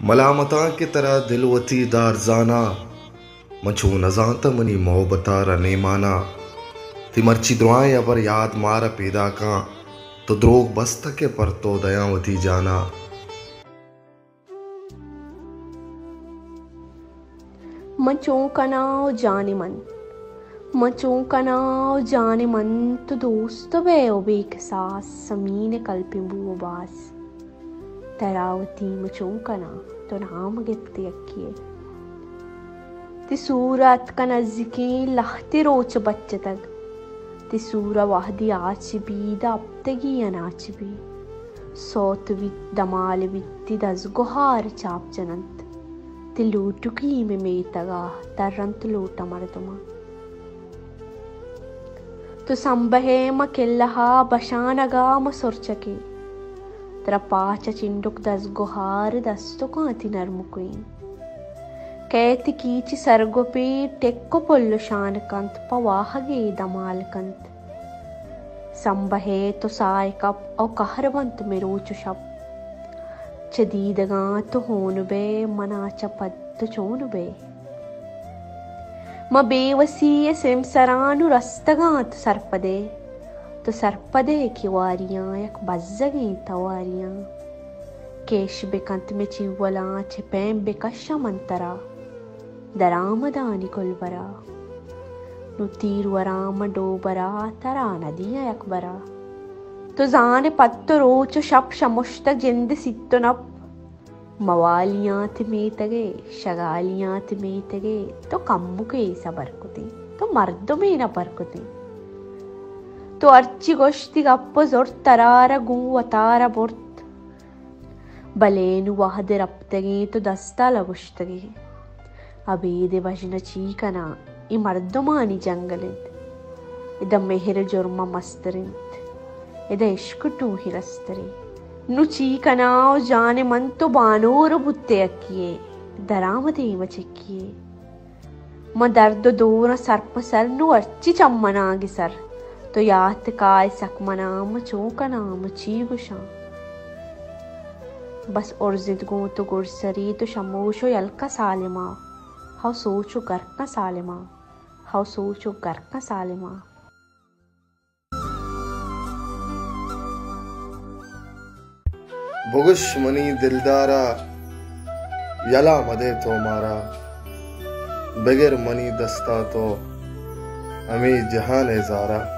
मलामता की तरह दिलवती दारजाना मछू नजात मनी मोहब्बता रने माना ती मर्ची दुआएं अबर याद मार पैदा का तो द्रोग बस्त के पर तो दयावती जाना। मचों का नाव जाने मन, मचों का नाव जाने मन तो दोस्त बे बेक सास समीन कल्पिंबू बास तरावती मचों का ना तो नाम गिफ्ते अक्किए ती सूरत का नज़दीकी लहते रोच बच्चे तक ती सूरा वाहदी आच भी दा अब तगी अनाच भी सोत वित दमाल वित्ती दस गुहार चाप जनंत ती लूटुकी में मेतगा तरंत लूटा मरदुमा तो संबहे म केल्लहा बशानगा म सोर्चके तेरा पाचा चिंडुक दस गुहार दस्तु को अति नरमुकुई कैति कीची सरगोपे टेक्को पोल्लु शान कंत पवाहगे दमाल कंत संबहे तो साय कप औ कहरवंत में रोचु शब चदीदगा तो होन बे मना चपद तो चोन बे म बेवसीय सेम सरानु रस्तगात तो सरपदे की वारियां यक बज्जगे तवारियां केश बेकंत में चिवला छिपैम बेकशा मंतरा दरामदानी कुलबरा नुतीरवराम डोबरा तरा नदिया यकबरा तो जाने पत्तो रोचो शप शमुष्ट जिंद सित्तो नप मवालियां तिमेतगे शगालियां तिमेतगे तो कम्मुके सबरकुती तो मर्दुमे न परकुती तो अर्ची गोश्ती गप्पो जोर तरारा गुवतारा बोर्त बलेनु वहद रप्तगे तो दस्ता लगुश्तगे अबेदे वजन चीकना ई मर्दुमानी जंगलिंत इद मेहर जुर्मा मस्तरिंत इद इश्क टू हिरस्तरी नु चीकनाओ जाने मन तो बानोर बुत्ते अक्किए दरामदे मचिक्किए म दर्द दूर सर्प सर नु अर्ची चम्मनागी सर तो यात काय सकमनाम चौकनाम चीगुशा बस उर्जिद गो तो गुरसरी तो शमोशो यलका सालिमा हाउ सोचो गर्का सालिमा हाउ सोचो गर्का सालिमा बुगुश मनी दिलदारा यला मदे तो मारा बगैर मनी दस्ता तो हमें जहान ज़ारा।